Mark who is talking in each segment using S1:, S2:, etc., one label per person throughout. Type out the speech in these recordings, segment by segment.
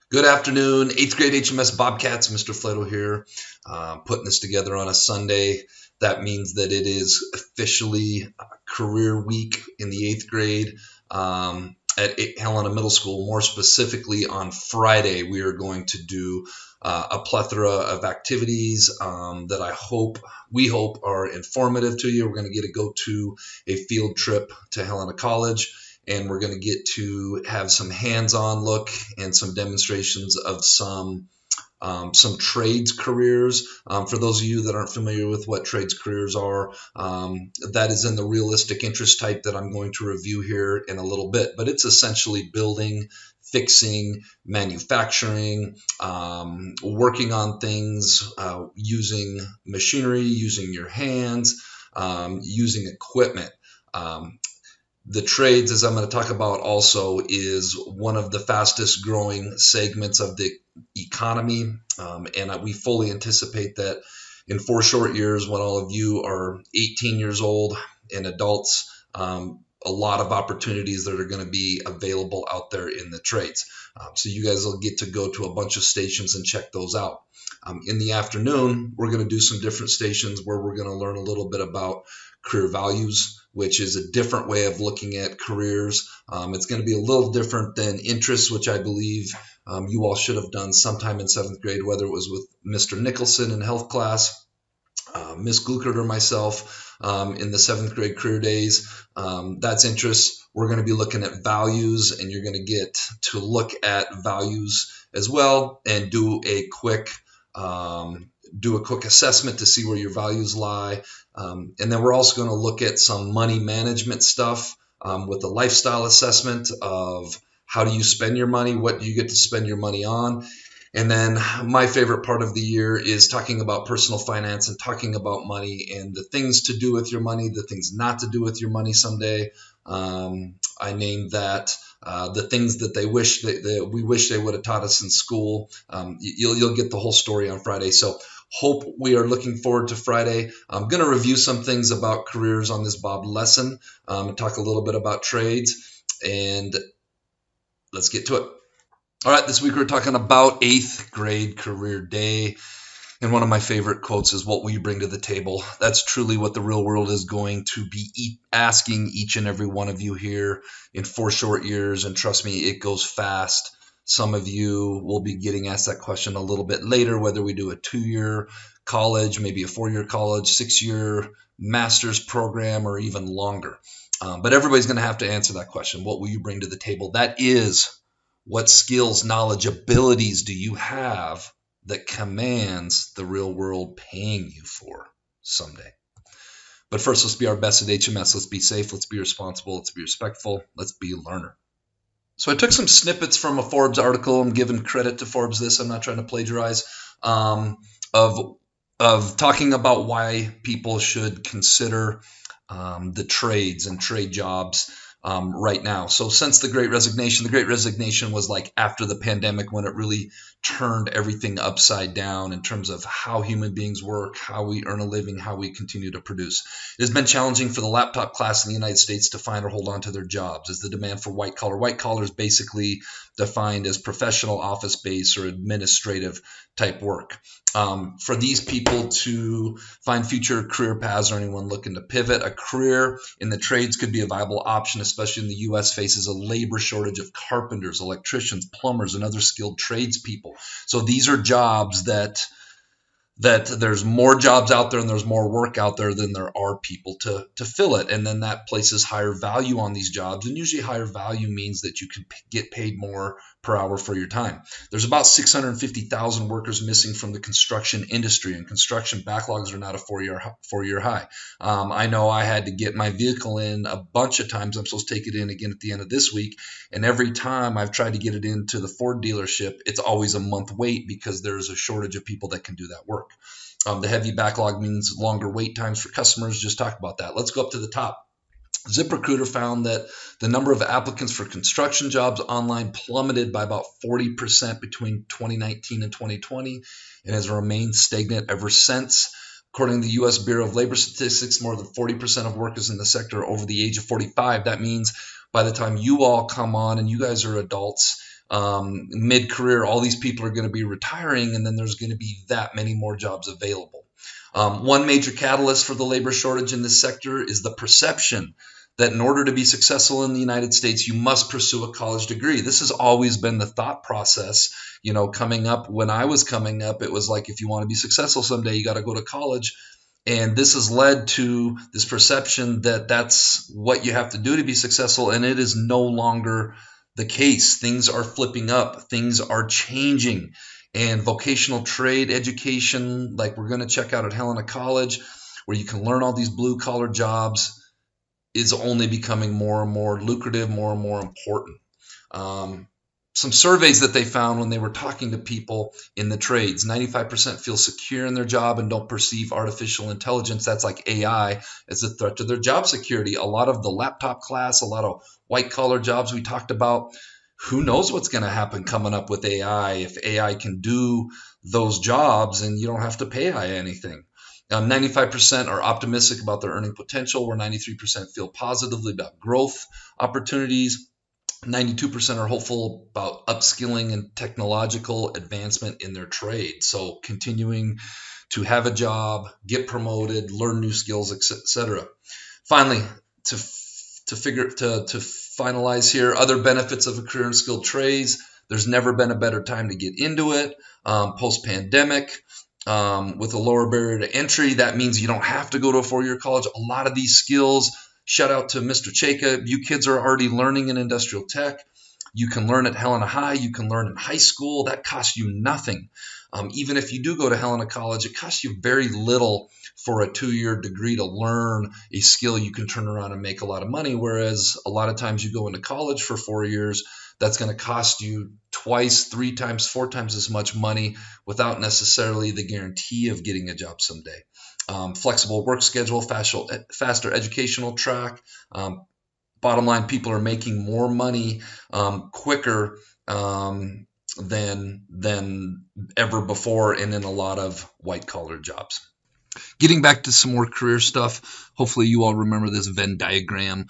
S1: Good afternoon, 8th grade HMS Bobcats. Mr. Fleto here, putting this together on a Sunday. That means that it is officially career week in the 8th grade at Helena Middle School. More specifically, on Friday, we are going to do a plethora of activities that we hope are informative to you. We're going to get to go to a field trip to Helena College, and we're going to get to have some hands-on look and some demonstrations of some trades careers. For those of you that aren't familiar with what trades careers are, that is in the realistic interest type that I'm going to review here in a little bit. But it's essentially building, fixing, manufacturing, working on things, using machinery, using your hands, using equipment. The trades, as I'm going to talk about also, is one of the fastest growing segments of the economy. And we fully anticipate that in 4 short years, when all of you are 18 years old and adults, a lot of opportunities that are going to be available out there in the trades. So you guys will get to go to a bunch of stations and check those out. In the afternoon, we're going to do some different stations where we're going to learn a little bit about career values, which is a different way of looking at careers. It's going to be a little different than interests, which I believe you all should have done sometime in 7th grade, whether it was with Mr. Nicholson in health class, Miss Gluckert or myself in the 7th grade career days. That's interests. We're going to be looking at values, and you're going to get to look at values as well and do a quick assessment to see where your values lie. And then we're also going to look at some money management stuff with a lifestyle assessment of how do you spend your money, what do you get to spend your money on. And then my favorite part of the year is talking about personal finance and talking about money and the things to do with your money, the things not to do with your money someday. I named that the things that we wish they would have taught us in school. You'll get the whole story on Friday. So hope we are looking forward to Friday. I'm going to review some things about careers on this Bob lesson and talk a little bit about trades. And let's get to it. All right, this week we're talking about 8th grade career day. And one of my favorite quotes is, "What will you bring to the table?" That's truly what the real world is going to be asking each and every one of you here in 4 short years. And trust me, it goes fast. Some of you will be getting asked that question a little bit later, whether we do a 2-year college, maybe a 4-year college, 6-year master's program, or even longer. But everybody's going to have to answer that question. What will you bring to the table? That is, what skills, knowledge, abilities do you have that commands the real world paying you for someday? But first, let's be our best at HMS. Let's be safe. Let's be responsible. Let's be respectful. Let's be a learner. So I took some snippets from a Forbes article. I'm giving credit to Forbes this. I'm not trying to plagiarize. Of talking about why people should consider the trades and trade jobs right now. So since the Great Resignation was like after the pandemic, when it really turned everything upside down in terms of how human beings work, how we earn a living, how we continue to produce. It has been challenging for the laptop class in the United States to find or hold on to their jobs, as the demand for white collar is basically defined as professional, office-based, or administrative type work. For these people to find future career paths, or anyone looking to pivot, a career in the trades could be a viable option, especially in the U.S. faces a labor shortage of carpenters, electricians, plumbers, and other skilled tradespeople. So these are jobs that there's more jobs out there and there's more work out there than there are people to fill it. And then that places higher value on these jobs. And usually higher value means that you can get paid more per hour for your time. There's about 650,000 workers missing from the construction industry, and construction backlogs are not a four-year high. I know I had to get my vehicle in a bunch of times. I'm supposed to take it in again at the end of this week. And every time I've tried to get it into the Ford dealership, it's always a month wait because there's a shortage of people that can do that work. The heavy backlog means longer wait times for customers. Just talked about that. Let's go up to the top. ZipRecruiter found that the number of applicants for construction jobs online plummeted by about 40% between 2019 and 2020 and has remained stagnant ever since. According to the U.S. Bureau of Labor Statistics, more than 40% of workers in the sector are over the age of 45. That means by the time you all come on and you guys are adults, Mid-career, all these people are going to be retiring, and then there's going to be that many more jobs available. One major catalyst for the labor shortage in this sector is the perception that in order to be successful in the United States, you must pursue a college degree. This has always been the thought process. Coming up, when I was coming up, it was like, if you want to be successful someday, you got to go to college. And this has led to this perception that that's what you have to do to be successful. And it is no longer the case. Things are flipping up. Things are changing. And vocational trade education, like we're going to check out at Helena College, where you can learn all these blue collar jobs, is only becoming more and more lucrative, more and more important. Some surveys that they found when they were talking to people in the trades, 95% feel secure in their job and don't perceive artificial intelligence, that's like AI, as a threat to their job security. A lot of the laptop class, a lot of white collar jobs we talked about, who knows what's going to happen coming up with AI, if AI can do those jobs and you don't have to pay AI anything. 95% are optimistic about their earning potential, where 93% feel positively about growth opportunities. 92% are hopeful about upskilling and technological advancement in their trade. So continuing to have a job, get promoted, learn new skills, etc. Finally, to finalize here, other benefits of a career in skilled trades. There's never been a better time to get into it. Post-pandemic, with a lower barrier to entry, that means you don't have to go to a 4-year college. A lot of these skills, shout out to Mr. Cheka, you kids are already learning in industrial tech. You can learn at Helena High. You can learn in high school. That costs you nothing. Even if you do go to Helena College, it costs you very little for a 2-year degree to learn a skill you can turn around and make a lot of money. Whereas a lot of times you go into college for 4 years, that's going to cost you twice, 3 times, 4 times as much money without necessarily the guarantee of getting a job someday. Flexible work schedule, faster educational track. Bottom line, people are making more money quicker than ever before, and in a lot of white-collar jobs. Getting back to some more career stuff, hopefully you all remember this Venn diagram.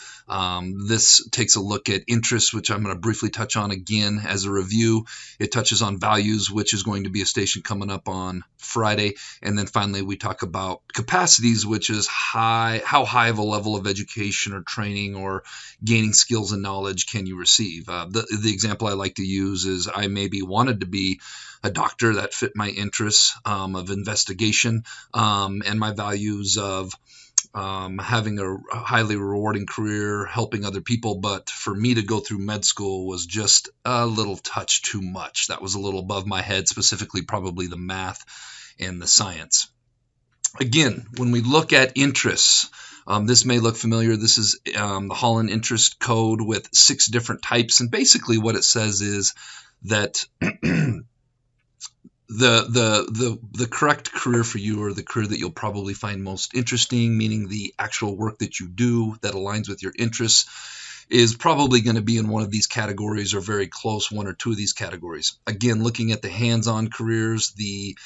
S1: This takes a look at interests, which I'm going to briefly touch on again as a review. It touches on values, which is going to be a station coming up on Friday. And then finally, we talk about capacities, which is how high of a level of education or training or gaining skills and knowledge can you receive. The example I like to use is I maybe wanted to be a doctor. That fit my interests of investigation and my values of having a highly rewarding career, helping other people. But for me to go through med school was just a little touch too much. That was a little above my head, specifically probably the math and the science. Again, when we look at interests, this may look familiar. This is the Holland Interest Code with 6 different types. And basically what it says is that the correct career for you, or the career that you'll probably find most interesting, meaning the actual work that you do that aligns with your interests, is probably going to be in one of these categories or very close 1 or 2 of these categories. Again, looking at the hands-on careers, the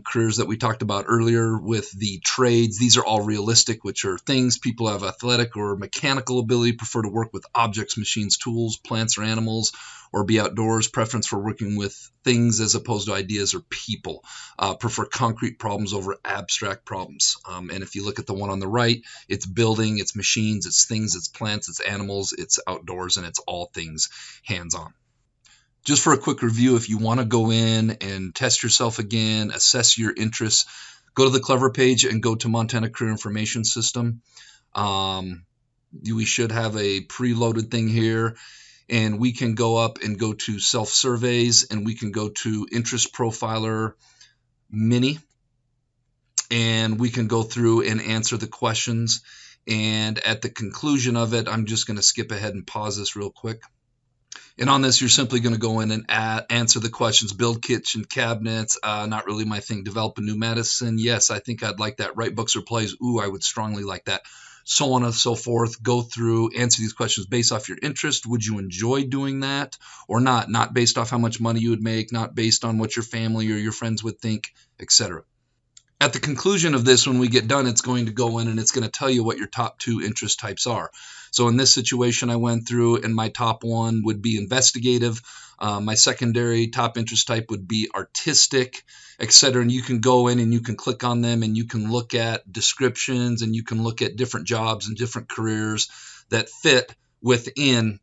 S1: careers that we talked about earlier with the trades, these are all realistic, which are things people have athletic or mechanical ability, prefer to work with objects, machines, tools, plants, or animals, or be outdoors, preference for working with things as opposed to ideas or people, prefer concrete problems over abstract problems. And if you look at the one on the right, it's building, it's machines, it's things, it's plants, it's animals, it's outdoors, and it's all things hands-on. Just for a quick review, if you want to go in and test yourself again, assess your interests, go to the Clever page and go to Montana Career Information System. We should have a preloaded thing here. And we can go up and go to self-surveys, and we can go to Interest Profiler Mini, and we can go through and answer the questions. And at the conclusion of it, I'm just going to skip ahead and pause this real quick. And on this, you're simply going to go in and answer the questions. Build kitchen cabinets, not really my thing. Develop a new medicine, yes, I think I'd like that. Write books or plays, ooh, I would strongly like that. So on and so forth. Go through, answer these questions based off your interest. Would you enjoy doing that or not? Not based off how much money you would make, not based on what your family or your friends would think, etc. At the conclusion of this, when we get done, it's going to go in and it's going to tell you what your top 2 interest types are. So in this situation, I went through, and my top one would be investigative. My secondary top interest type would be artistic, etc. And you can go in and you can click on them and you can look at descriptions and you can look at different jobs and different careers that fit within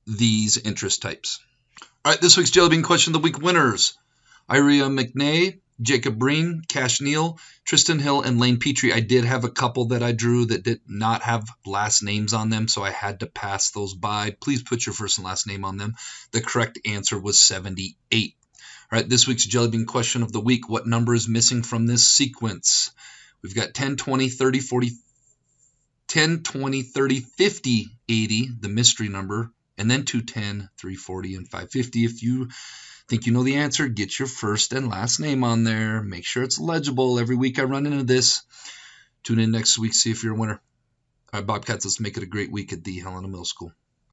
S1: these interest types. All right, this week's Jelly Bean Question of the Week winners: Iria McNay, Jacob Breen, Cash Neal, Tristan Hill, and Lane Petrie. I did have a couple that I drew that did not have last names on them, so I had to pass those by. Please put your first and last name on them. The correct answer was 78. All right, this week's Jelly Bean Question of the Week. What number is missing from this sequence? We've got 10, 20, 30, 40, 10, 20, 30, 50, 80, the mystery number, and then 210, 340, and 550. If you think you know the answer, get your first and last name on there. Make sure it's legible. Every week I run into this. Tune in next week, see if you're a winner. All right, Bobcats, let's make it a great week at the Helena Middle School.